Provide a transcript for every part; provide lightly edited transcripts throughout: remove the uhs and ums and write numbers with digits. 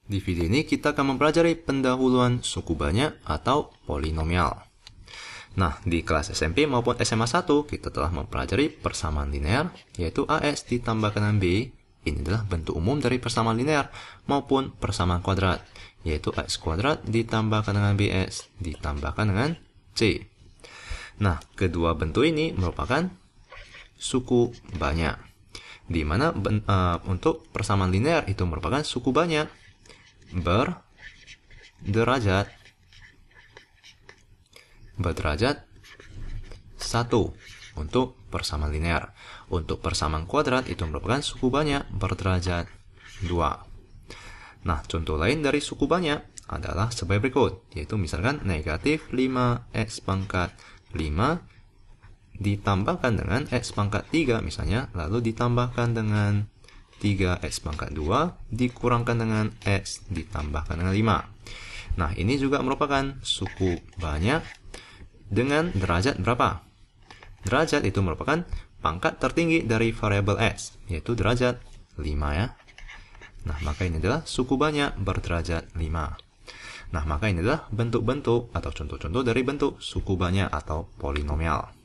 Di video ini kita akan mempelajari pendahuluan suku banyak atau polinomial. Nah, di kelas SMP maupun SMA 1 kita telah mempelajari persamaan linear, yaitu AX ditambahkan dengan B. Ini adalah bentuk umum dari persamaan linear maupun persamaan kuadrat, yaitu AX kuadrat ditambahkan dengan BX ditambahkan dengan C. Nah, kedua bentuk ini merupakan suku banyak, di mana untuk persamaan linear itu merupakan suku banyak berderajat 1 untuk persamaan linear. Untuk persamaan kuadrat itu merupakan suku banyak berderajat 2. Nah, contoh lain dari suku banyak adalah sebagai berikut, yaitu misalkan negatif 5x pangkat 5 ditambahkan dengan x pangkat 3 misalnya, lalu ditambahkan dengan 3x pangkat 2 dikurangkan dengan x ditambahkan dengan 5. Nah, ini juga merupakan suku banyak dengan derajat berapa? Derajat itu merupakan pangkat tertinggi dari variabel x, yaitu derajat 5 ya. Nah, maka ini adalah suku banyak berderajat 5. Nah, maka ini adalah bentuk-bentuk atau contoh-contoh dari bentuk suku banyak atau polinomial.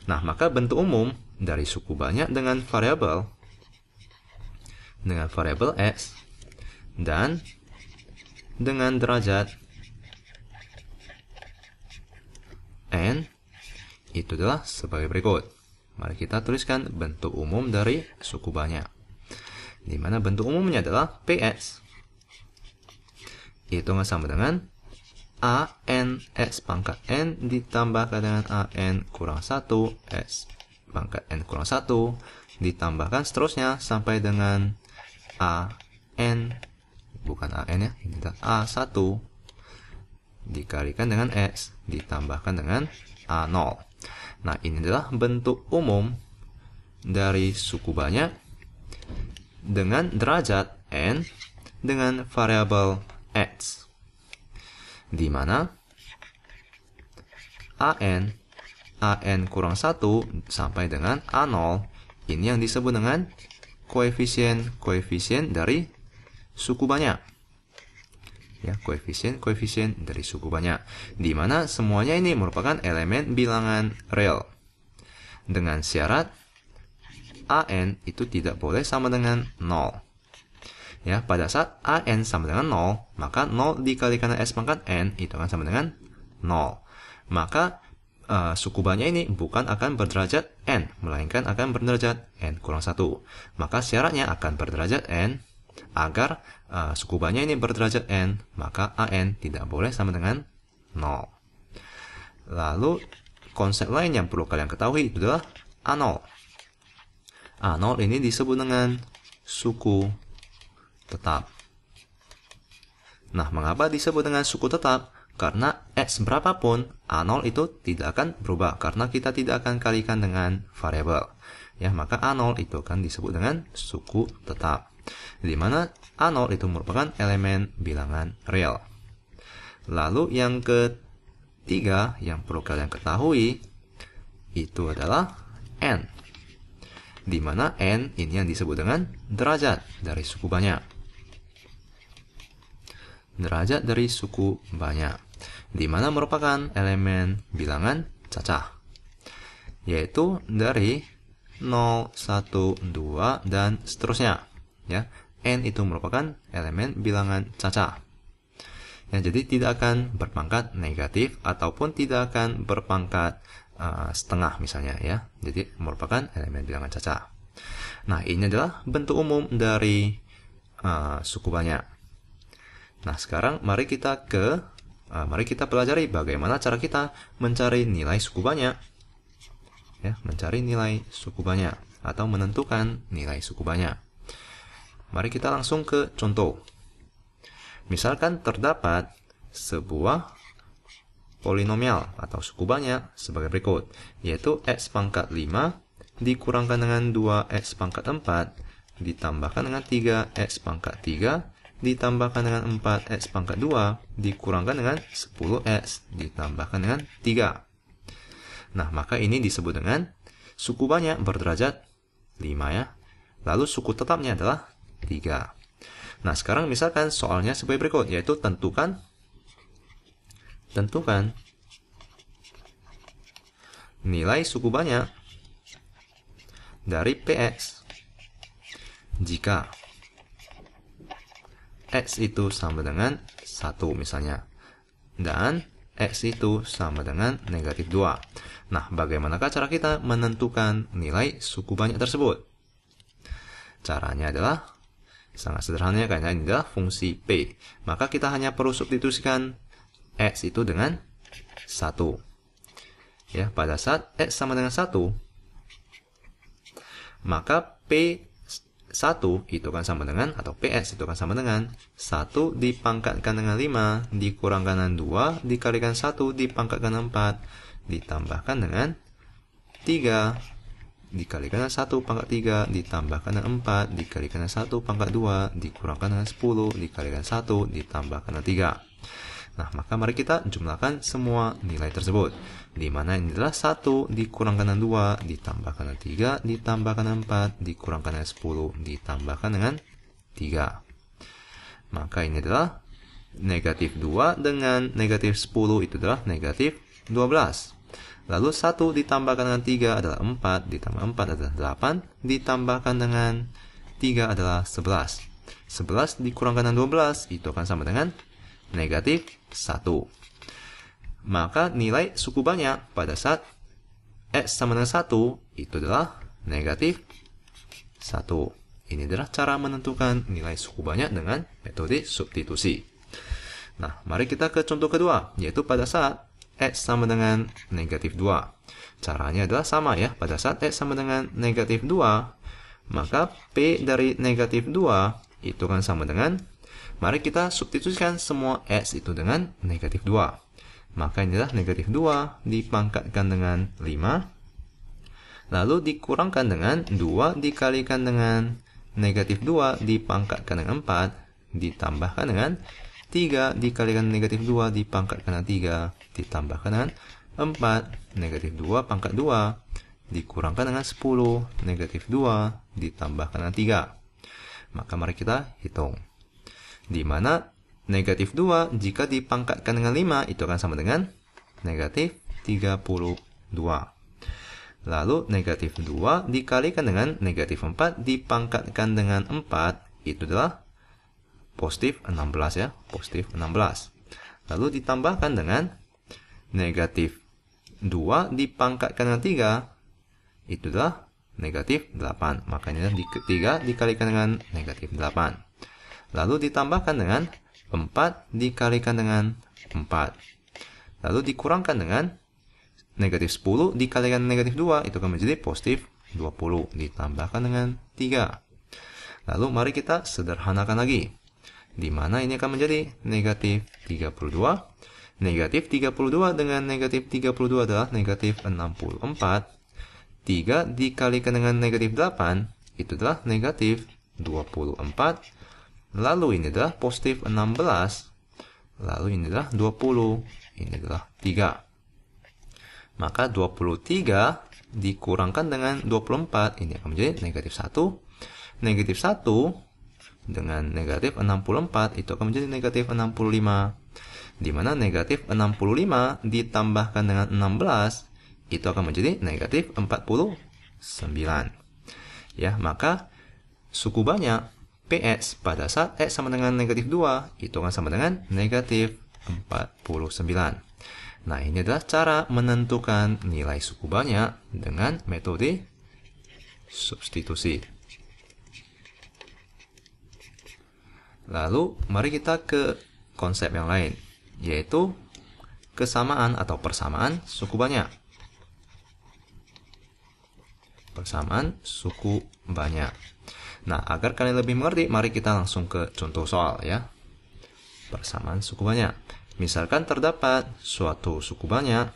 Nah, maka bentuk umum dari suku banyak dengan variabel x dan dengan derajat n itu adalah sebagai berikut. Mari kita tuliskan bentuk umum dari suku banyak, di mana bentuk umumnya adalah px itu sama dengan an x pangkat n ditambahkan dengan an kurang 1 x pangkat n kurang 1 ditambahkan seterusnya sampai dengan an, bukan an ya, ini adalah a1 dikalikan dengan x ditambahkan dengan a0. Nah, ini adalah bentuk umum dari suku banyak dengan derajat n dengan variabel x, di mana an kurang 1 sampai dengan a0 ini yang disebut dengan koefisien dari suku banyak. Ya, koefisien dari suku banyak, di mana semuanya ini merupakan elemen bilangan real dengan syarat an itu tidak boleh sama dengan 0. Ya, pada saat an sama dengan 0, maka 0 dikalikan dengan s pangkat n itu akan sama dengan 0. Maka suku banyak ini bukan akan berderajat n, melainkan akan berderajat n kurang 1. Maka syaratnya akan berderajat n. Agar suku banyak ini berderajat n, maka an tidak boleh sama dengan 0. Lalu konsep lain yang perlu kalian ketahui itu adalah a0. a0 ini disebut dengan suku tetap. Nah, mengapa disebut dengan suku tetap? Karena x berapapun, a0 itu tidak akan berubah karena kita tidak akan kalikan dengan variabel. Ya, maka a0 itu akan disebut dengan suku tetap, di mana a0 itu merupakan elemen bilangan real. Lalu yang ketiga yang perlu kalian ketahui itu adalah n, di mana n ini yang disebut dengan derajat dari suku banyak. Derajat dari suku banyak, di mana merupakan elemen bilangan cacah, yaitu dari 0, 1, 2, dan seterusnya. Ya, n itu merupakan elemen bilangan cacah. Ya, jadi tidak akan berpangkat negatif ataupun tidak akan berpangkat setengah misalnya ya. Jadi merupakan elemen bilangan cacah. Nah, ini adalah bentuk umum dari suku banyak. Nah, sekarang mari kita pelajari bagaimana cara kita mencari nilai suku banyak. Ya, mencari nilai suku banyak atau menentukan nilai suku banyak. Mari kita langsung ke contoh. Misalkan terdapat sebuah polinomial atau suku banyak sebagai berikut, yaitu x pangkat 5 dikurangkan dengan 2x pangkat 4 ditambahkan dengan 3x pangkat 3 ditambahkan dengan 4x pangkat 2 dikurangkan dengan 10x ditambahkan dengan 3. Nah, maka ini disebut dengan suku banyak berderajat 5 ya. Lalu suku tetapnya adalah 3. Nah, sekarang misalkan soalnya sebagai berikut, yaitu tentukan nilai suku banyak dari PX jika X itu sama dengan 1 misalnya, dan X itu sama dengan negatif 2. Nah, bagaimanakah cara kita menentukan nilai suku banyak tersebut? Caranya adalah sangat sederhana, karena ini adalah fungsi P. Maka kita hanya perlu substitusikan X itu dengan 1. Ya, pada saat X sama dengan 1, maka P1 itu kan sama dengan, atau PX itu kan sama dengan 1 dipangkatkan dengan 5 dikurangkan dengan 2 dikalikan 1 dipangkatkan dengan 4 ditambahkan dengan 3 dikalikan dengan 1 pangkat 3 ditambahkan dengan 4 dikalikan dengan 1 pangkat 2 dikurangkan dengan 10 dikalikan 1 ditambahkan dengan 3. Nah, maka mari kita jumlahkan semua nilai tersebut, di mana ini adalah 1 dikurangkan dengan 2 ditambahkan dengan 3 ditambahkan dengan 4 dikurangkan dengan 10 ditambahkan dengan 3. Maka ini adalah negatif 2 dengan negatif 10 itu adalah negatif 12. Lalu 1 ditambahkan dengan 3 adalah 4 ditambah 4 adalah 8 ditambahkan dengan 3 adalah 11. 11 dikurangkan dengan 12 itu akan sama dengan negatif 1. Maka nilai suku banyak pada saat X sama dengan 1 itu adalah negatif 1. Ini adalah cara menentukan nilai suku banyak dengan metode substitusi. Nah, mari kita ke contoh kedua, yaitu pada saat X sama dengan negatif 2. Caranya adalah sama ya, pada saat X sama dengan negatif 2, maka P dari negatif 2 itu kan sama dengan, mari kita substitusikan semua X itu dengan negatif 2. Maka ini adalah negatif 2 dipangkatkan dengan 5. Lalu dikurangkan dengan 2 dikalikan dengan negatif 2 dipangkatkan dengan 4. Ditambahkan dengan 3 dikalikan negatif 2 dipangkatkan dengan 3. Ditambahkan dengan 4 negatif 2 pangkat 2. Dikurangkan dengan 10 negatif 2 ditambahkan dengan 3. Maka mari kita hitung. Di mana negatif 2 jika dipangkatkan dengan 5 itu akan sama dengan negatif 32. Lalu negatif 2 dikalikan dengan negatif 4 dipangkatkan dengan 4 itu adalah positif 16 ya, positif 16. Lalu ditambahkan dengan negatif 2 dipangkatkan dengan 3 itu adalah negatif 8. Makanya 3 dikalikan dengan negatif 8. Lalu ditambahkan dengan 4 dikalikan dengan 4. Lalu dikurangkan dengan negatif 10 dikalikan negatif 2 itu akan menjadi positif 20 ditambahkan dengan 3. Lalu mari kita sederhanakan lagi, di mana ini akan menjadi negatif 32. Negatif 32 dengan negatif 32 adalah negatif 64. 3 dikalikan dengan negatif 8 itu adalah negatif 24. Lalu ini adalah positif 16. Lalu ini adalah 20. Ini adalah 3. Maka 23 dikurangkan dengan 24. Ini akan menjadi negatif 1. Negatif 1 dengan negatif 64 itu akan menjadi negatif 65. Di mana negatif 65 ditambahkan dengan 16 itu akan menjadi negatif 49. Ya, maka suku banyak PX pada saat X sama dengan negatif 2 itu akan sama dengan negatif 49. Nah, ini adalah cara menentukan nilai suku banyak dengan metode substitusi. Lalu, mari kita ke konsep yang lain, yaitu kesamaan atau persamaan suku banyak. Persamaan suku banyak. Nah, agar kalian lebih mengerti, mari kita langsung ke contoh soal ya. Persamaan suku banyak. Misalkan terdapat suatu suku banyak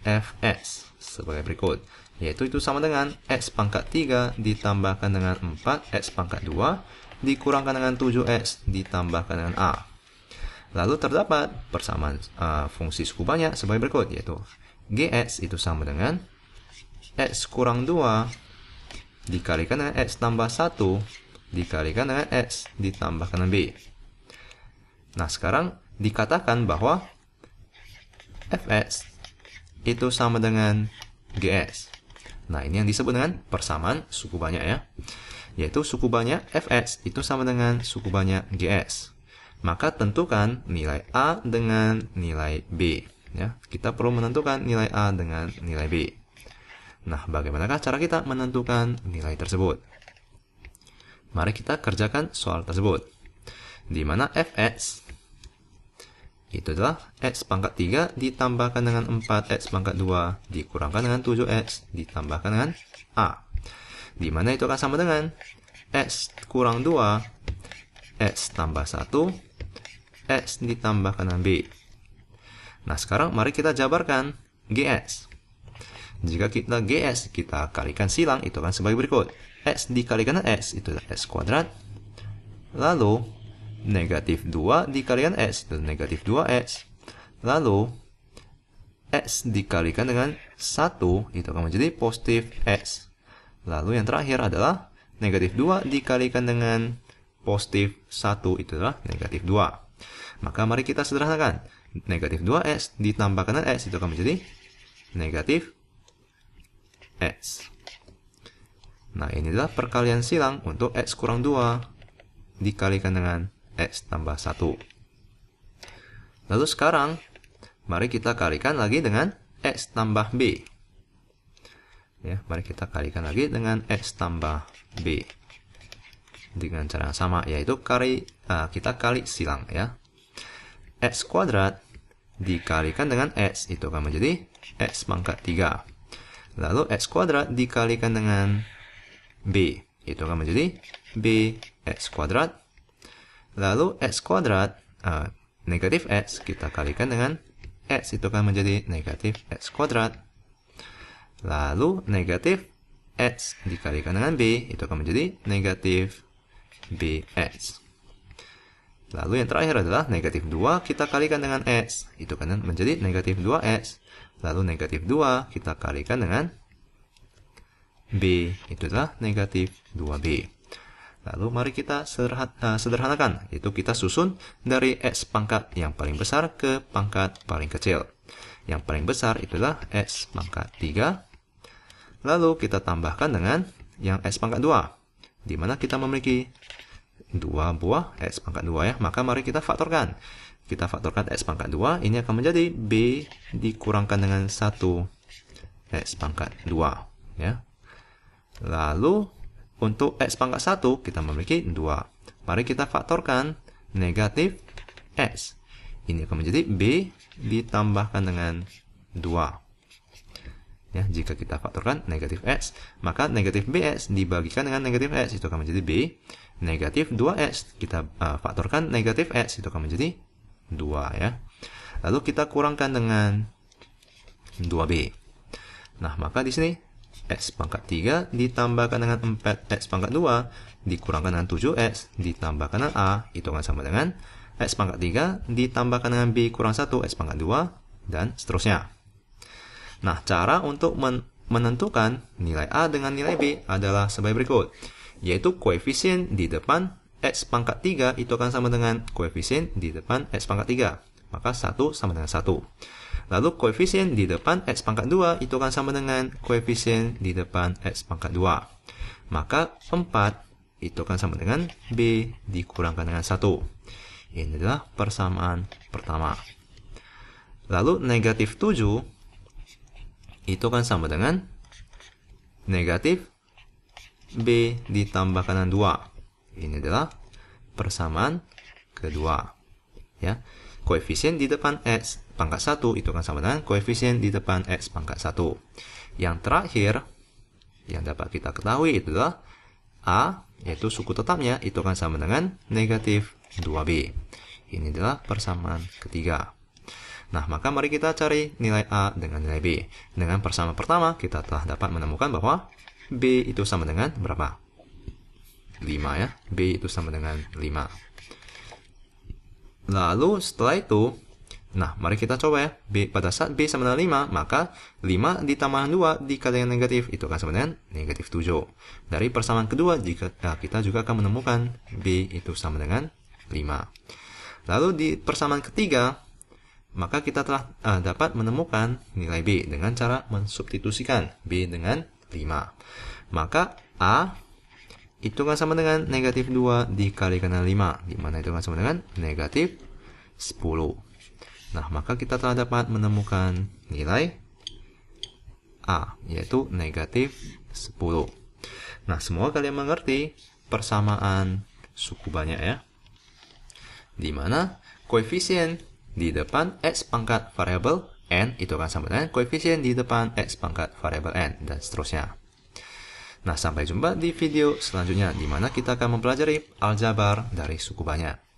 fx sebagai berikut, yaitu itu sama dengan x pangkat 3 ditambahkan dengan 4x pangkat 2 dikurangkan dengan 7x ditambahkan dengan a. Lalu terdapat persamaan fungsi suku banyak sebagai berikut, yaitu gx itu sama dengan x kurang 2 dikalikan dengan x tambah 1 dikalikan dengan S ditambahkan dengan B. Nah, sekarang dikatakan bahwa Fs itu sama dengan Gs. Nah, ini yang disebut dengan persamaan suku banyak ya. Yaitu suku banyak Fs itu sama dengan suku banyak Gs. Maka tentukan nilai A dengan nilai B. Ya, kita perlu menentukan nilai A dengan nilai B. Nah, bagaimanakah cara kita menentukan nilai tersebut? Mari kita kerjakan soal tersebut. Di mana Fx itu adalah X pangkat 3 ditambahkan dengan 4X pangkat 2 dikurangkan dengan 7X ditambahkan dengan A. Di mana itu akan sama dengan X kurang 2, X tambah 1, X ditambahkan dengan B. Nah, sekarang mari kita jabarkan Gs. Jika kita Gs, kita kalikan silang, itu akan sebagai berikut. X dikalikan dengan X, itu adalah X kuadrat. Lalu negatif 2 dikalikan X, itu negatif 2X. Lalu X dikalikan dengan 1, itu akan menjadi positif X. Lalu yang terakhir adalah negatif 2 dikalikan dengan positif 1, itu adalah negatif 2. Maka mari kita sederhanakan. Negatif 2X ditambahkan dengan X, itu akan menjadi negatif X. Nah, ini adalah perkalian silang untuk X kurang 2 dikalikan dengan X tambah 1. Lalu sekarang, mari kita kalikan lagi dengan X tambah B. Ya, mari kita kalikan lagi dengan X tambah B. Dengan cara yang sama, yaitu kita kali silang ya. X kuadrat dikalikan dengan X, itu akan menjadi X pangkat 3. Lalu X kuadrat dikalikan dengan B, itu akan menjadi B X kuadrat. Lalu X kuadrat, negatif X, kita kalikan dengan X, itu akan menjadi negatif X kuadrat. Lalu negatif X dikalikan dengan B, itu akan menjadi negatif BX. Lalu yang terakhir adalah negatif 2, kita kalikan dengan X, itu akan menjadi negatif 2X. Lalu negatif 2, kita kalikan dengan B, itu adalah negatif 2B. Lalu mari kita sederhanakan, yaitu kita susun dari X pangkat yang paling besar ke pangkat paling kecil. Yang paling besar itulah X pangkat 3. Lalu kita tambahkan dengan yang X pangkat 2, di mana kita memiliki 2 buah X pangkat 2 ya. Maka mari kita faktorkan. Kita faktorkan X pangkat 2, ini akan menjadi B dikurangkan dengan 1 X pangkat 2 ya. Lalu untuk X pangkat 1 kita memiliki 2. Mari kita faktorkan negatif X. Ini akan menjadi B ditambahkan dengan 2. Ya, jika kita faktorkan negatif X, maka negatif BX dibagikan dengan negatif X, itu akan menjadi B. Negatif 2X, kita faktorkan negatif X, itu akan menjadi 2 ya. Lalu kita kurangkan dengan 2B. Nah, maka di sini X pangkat 3 ditambahkan dengan 4X pangkat 2 dikurangkan dengan 7X ditambahkan dengan A, itu akan sama dengan X pangkat 3 ditambahkan dengan B kurang 1 X pangkat 2 dan seterusnya. Nah, cara untuk menentukan nilai A dengan nilai B adalah sebagai berikut, yaitu koefisien di depan X pangkat 3 itu akan sama dengan koefisien di depan X pangkat 3. Maka 1 sama dengan 1. Lalu koefisien di depan X pangkat 2 itu akan sama dengan koefisien di depan X pangkat 2. Maka 4 itu akan sama dengan B dikurangkan dengan 1. Ini adalah persamaan pertama. Lalu negatif 7 itu akan sama dengan negatif B ditambahkan dengan 2. Ini adalah persamaan kedua. Ya. Koefisien di depan X pangkat 1 itu akan sama dengan koefisien di depan X pangkat 1. Yang terakhir, yang dapat kita ketahui itu adalah A, yaitu suku tetapnya, itu akan sama dengan negatif 2B. Ini adalah persamaan ketiga. Nah, maka mari kita cari nilai A dengan nilai B. Dengan persamaan pertama, kita telah dapat menemukan bahwa B itu sama dengan berapa? 5 ya. B itu sama dengan 5. Lalu setelah itu, Nah, mari kita coba ya. Pada saat B sama dengan 5, maka 5 ditambah 2 dikali dengan negatif, itu akan sama dengan negatif 7. Dari persamaan kedua, kita juga akan menemukan B itu sama dengan 5. Lalu di persamaan ketiga, maka kita telah dapat menemukan nilai B dengan cara mensubstitusikan B dengan 5. Maka A itu akan sama dengan negatif 2 dikalikan dengan 5, di mana itu akan sama dengan negatif 10. Nah, maka kita telah dapat menemukan nilai A, yaitu negatif 10. Nah, semua kalian mengerti persamaan suku banyak ya, di mana koefisien di depan X pangkat variabel N itu akan sama dengan koefisien di depan X pangkat variabel N, dan seterusnya. Nah, sampai jumpa di video selanjutnya, di mana kita akan mempelajari aljabar dari suku banyak.